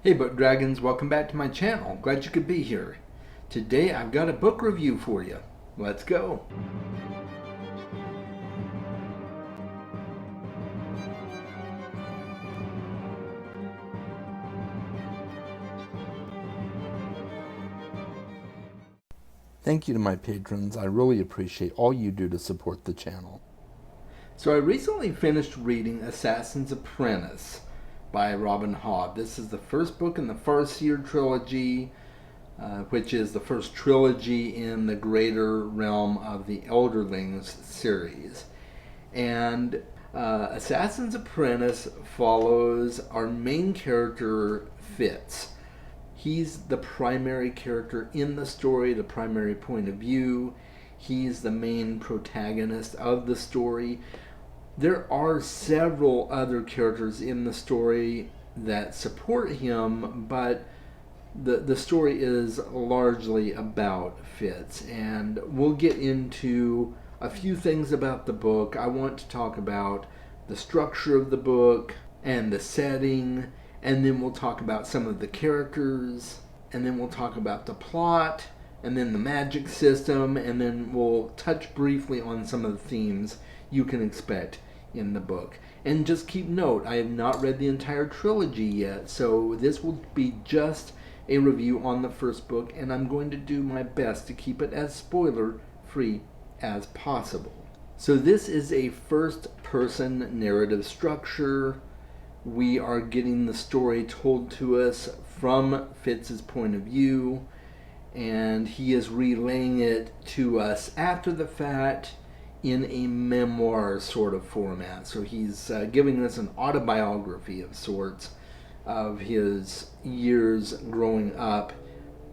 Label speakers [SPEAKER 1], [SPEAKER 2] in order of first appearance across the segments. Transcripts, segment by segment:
[SPEAKER 1] Hey Book Dragons, welcome back to my channel. Glad you could be here. Today I've got a book review for you. Let's go. Thank you to my patrons. I really appreciate all you do to support the channel. So I recently finished reading Assassin's Apprentice by Hobb. This is the first book in the Farseer trilogy, which is the first trilogy in the greater realm of the Elderlings series. And Assassin's Apprentice follows our main character, Fitz. He's the primary character in the story, the primary point of view. He's the main protagonist of the story. There are several other characters in the story that support him, but the story is largely about Fitz. And we'll get into a few things about the book. I want to talk about the structure of the book and the setting, and then we'll talk about some of the characters, and then we'll talk about the plot, and then the magic system, and then we'll touch briefly on some of the themes you can expect in the book. And just keep note, I have not read the entire trilogy yet, so this will be just a review on the first book, and I'm going to do my best to keep it as spoiler-free as possible. So this is a first-person narrative structure. We are getting the story told to us from Fitz's point of view, and he is relaying it to us after the fact in a memoir sort of format. So he's giving us an autobiography of sorts of his years growing up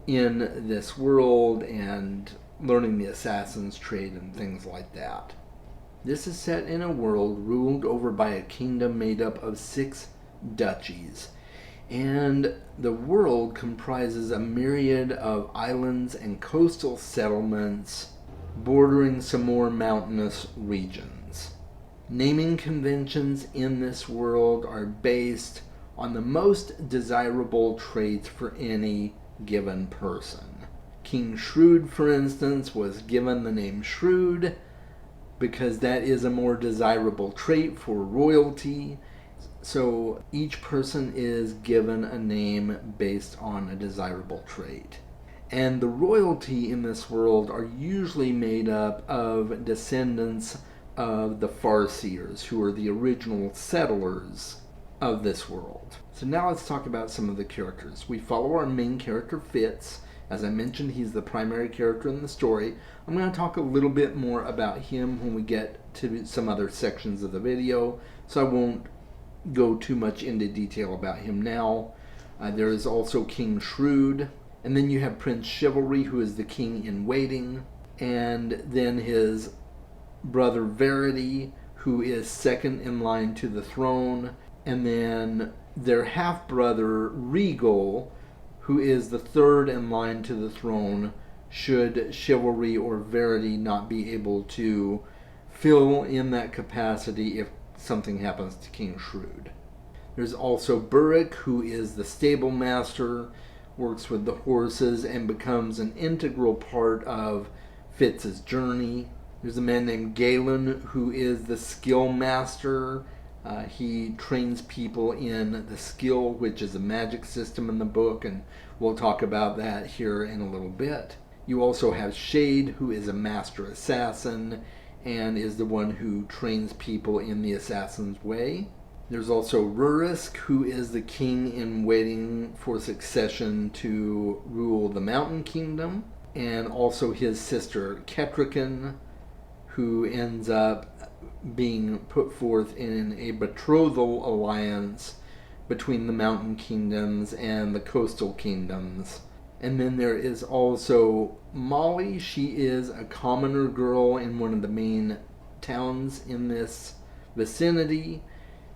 [SPEAKER 1] in this world and learning the assassin's trade and things like that. This is set in a world ruled over by a kingdom made up of 6 duchies. And the world comprises a myriad of islands and coastal settlements bordering some more mountainous regions. Naming conventions in this world are based on the most desirable traits for any given person. King Shrewd, for instance, was given the name Shrewd because that is a more desirable trait for royalty. So each person is given a name based on a desirable trait. And the royalty in this world are usually made up of descendants of the Farseers, who are the original settlers of this world. So now let's talk about some of the characters. We follow our main character, Fitz. As I mentioned, he's the primary character in the story. I'm going to talk a little bit more about him when we get to some other sections of the video, so I won't go too much into detail about him now. There is also King Shrewd, and then you have Prince Chivalry, who is the king in waiting, and then his brother Verity, who is second in line to the throne, and then their half-brother Regal, who is the third in line to the throne should Chivalry or Verity not be able to fill in that capacity if something happens to King Shrewd. There's also Burrick, who is the stable master, works with the horses, and becomes an integral part of Fitz's journey. There's a man named Galen, who is the skill master. He trains people in the skill, which is a magic system in the book, and we'll talk about that here in a little bit. You also have Shade, who is a master assassin and is the one who trains people in the assassin's way. There's also Rurisk, who is the king in waiting for succession to rule the Mountain Kingdom, and also his sister Ketrican, who ends up being put forth in a betrothal alliance between the Mountain Kingdoms and the Coastal Kingdoms. And then there is also Molly. She is a commoner girl in one of the main towns in this vicinity,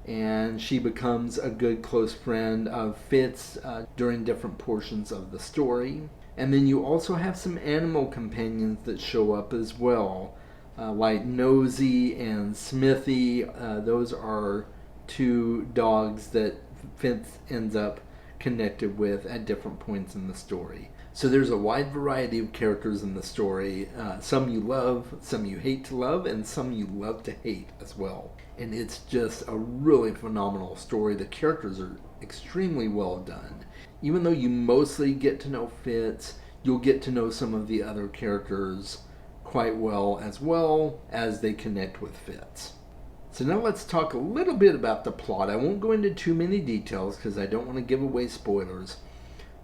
[SPEAKER 1] and she becomes a good close friend of Fitz during different portions of the story. And then you also have some animal companions that show up as well. Like Nosy and Smithy. Those are 2 dogs that Fitz ends up connected with at different points in the story. So there's a wide variety of characters in the story. Some you love, some you hate to love, and some you love to hate as well. And it's just a really phenomenal story. The characters are extremely well done. Even though you mostly get to know Fitz, you'll get to know some of the other characters quite well as they connect with Fitz. So now let's talk a little bit about the plot. I won't go into too many details because I don't want to give away spoilers.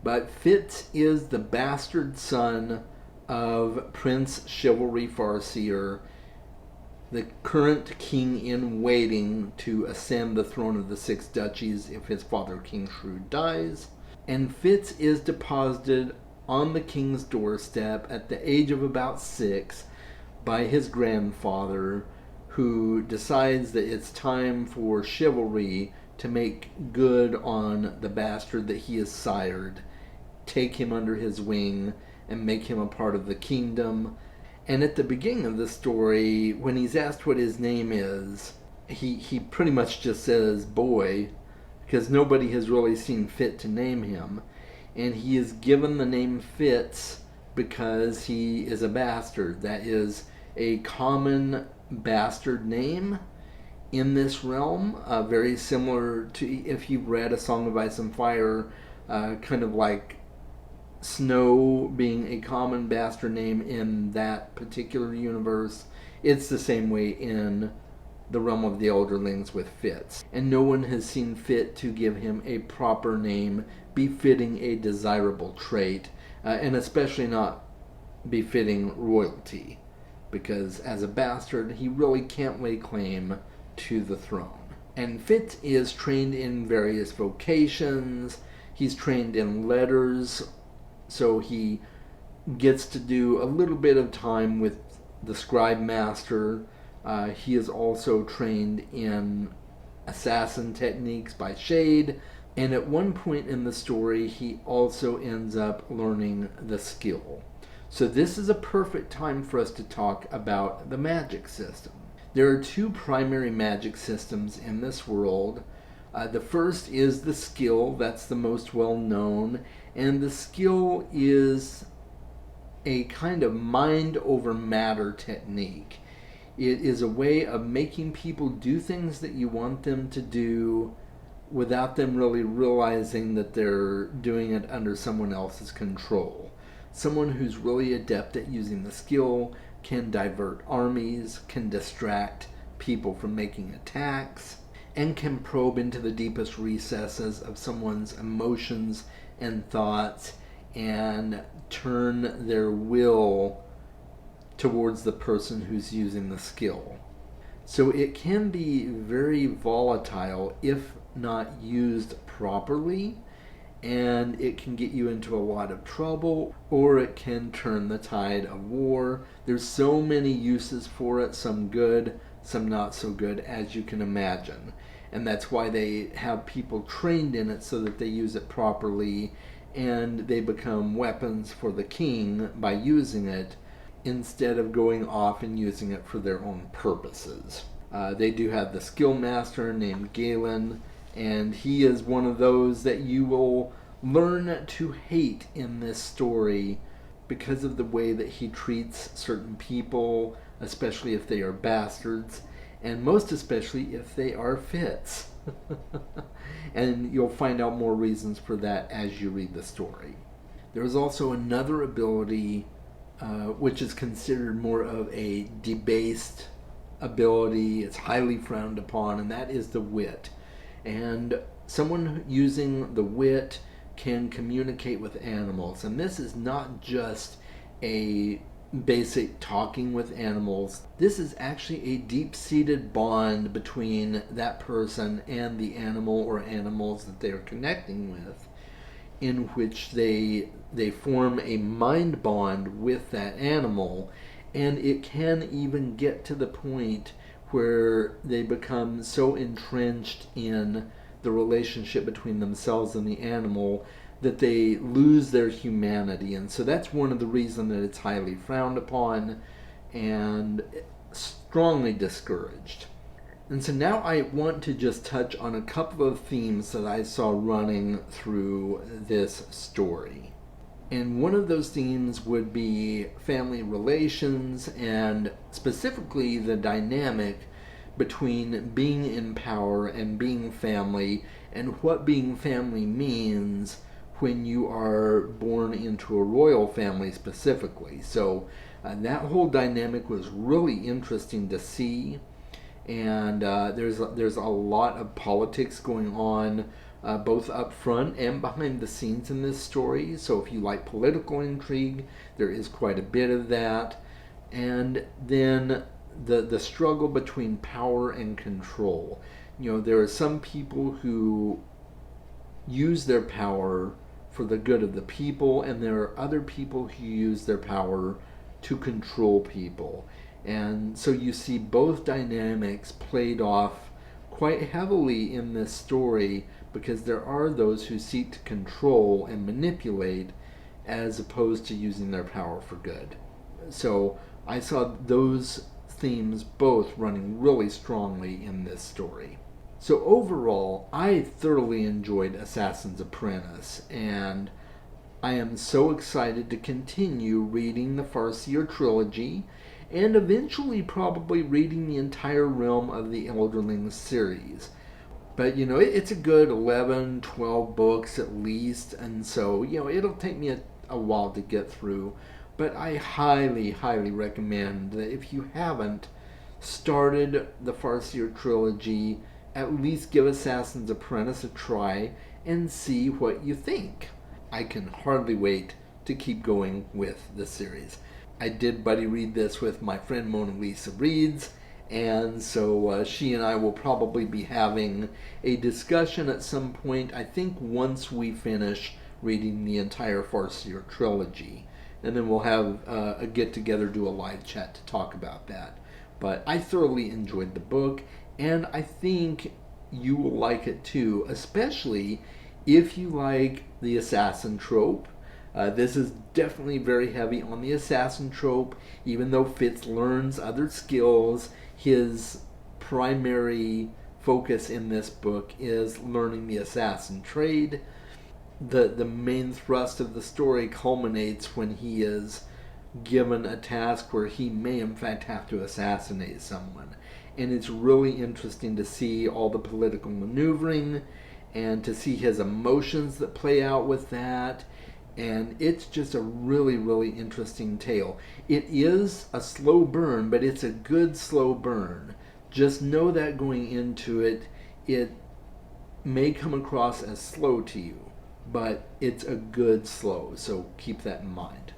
[SPEAKER 1] But Fitz is the bastard son of Prince Chivalry Farseer, the current king in waiting to ascend the throne of the Six Duchies if his father King Shrewd dies. And Fitz is deposited on the king's doorstep at the age of about 6 by his grandfather, who decides that it's time for Chivalry to make good on the bastard that he has sired, take him under his wing, and make him a part of the kingdom. And at the beginning of the story, when he's asked what his name is, he pretty much just says boy, because nobody has really seen fit to name him. And he is given the name Fitz because he is a bastard. That is a common bastard name in this realm, very similar to if you've read A Song of Ice and Fire, kind of like Snow being a common bastard name in that particular universe. It's the same way in the realm of the Elderlings with Fitz. And no one has seen fit to give him a proper name befitting a desirable trait, and especially not befitting royalty, because as a bastard, he really can't lay claim to the throne. And Fitz is trained in various vocations. He's trained in letters, so he gets to do a little bit of time with the scribe master. He is also trained in assassin techniques by Shade, and at one point in the story, he also ends up learning the skill. So this is a perfect time for us to talk about the magic system. There are 2 primary magic systems in this world. The first is the skill. That's the most well known, and the skill is a kind of mind over matter technique. It is a way of making people do things that you want them to do without them really realizing that they're doing it under someone else's control. Someone who's really adept at using the skill can divert armies, can distract people from making attacks, and can probe into the deepest recesses of someone's emotions and thoughts and turn their will towards the person who's using the skill. So it can be very volatile if not used properly, and it can get you into a lot of trouble, or it can turn the tide of war. There's so many uses for it, some good, some not so good, as you can imagine. And that's why they have people trained in it so that they use it properly, and they become weapons for the king by using it, instead of going off and using it for their own purposes. They do have the skill master named Galen, and he is one of those that you will learn to hate in this story because of the way that he treats certain people, especially if they are bastards, and most especially if they are Fitz. And you'll find out more reasons for that as you read the story. There is also another ability which is considered more of a debased ability. It's highly frowned upon, and that is the wit. And someone using the wit can communicate with animals. And this is not just a basic talking with animals. This is actually a deep-seated bond between that person and the animal or animals that they are connecting with, in which they form a mind bond with that animal, and it can even get to the point where they become so entrenched in the relationship between themselves and the animal that they lose their humanity. And so that's one of the reasons that it's highly frowned upon and strongly discouraged. And so now I want to just touch on a couple of themes that I saw running through this story. And one of those themes would be family relations, and specifically the dynamic between being in power and being family, and what being family means when you are born into a royal family specifically. So that whole dynamic was really interesting to see. And there's a lot of politics going on, both up front and behind the scenes in this story. So if you like political intrigue, there is quite a bit of that. And then the struggle between power and control. There are some people who use their power for the good of the people, and there are other people who use their power to control people. And so you see both dynamics played off quite heavily in this story, because there are those who seek to control and manipulate as opposed to using their power for good. So I saw those themes both running really strongly in this story. So overall, I thoroughly enjoyed Assassin's Apprentice, and I am so excited to continue reading the Farseer trilogy, and eventually probably reading the entire realm of the Elderlings series. But it's a good 11, 12 books at least, and so it'll take me a while to get through. But I highly, highly recommend that if you haven't started the Farseer trilogy, at least give Assassin's Apprentice a try and see what you think. I can hardly wait to keep going with the series. I did buddy read this with my friend Mona Lisa Reads, and so she and I will probably be having a discussion at some point, I think once we finish reading the entire Farseer trilogy. And then we'll have a get-together, do a live chat to talk about that. But I thoroughly enjoyed the book, and I think you will like it too, especially if you like the assassin trope. This is definitely very heavy on the assassin trope, even though Fitz learns other skills. His primary focus in this book is learning the assassin trade. The main thrust of the story culminates when he is given a task where he may in fact have to assassinate someone. And it's really interesting to see all the political maneuvering and to see his emotions that play out with that. And it's just a really, really interesting tale. It is a slow burn, but it's a good slow burn. Just know that going into it, it may come across as slow to you, but it's a good slow, so keep that in mind.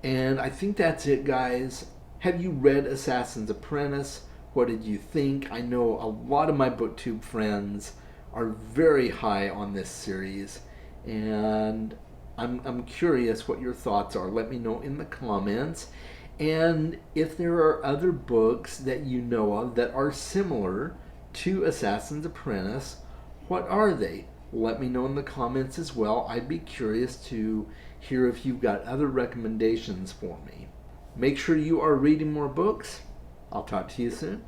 [SPEAKER 1] And I think that's it, guys. Have you read Assassin's Apprentice? What did you think? I know a lot of my BookTube friends are very high on this series, and I'm curious what your thoughts are. Let me know in the comments. And if there are other books that you know of that are similar to Assassin's Apprentice, what are they? Let me know in the comments as well. I'd be curious to hear if you've got other recommendations for me. Make sure you are reading more books. I'll talk to you soon.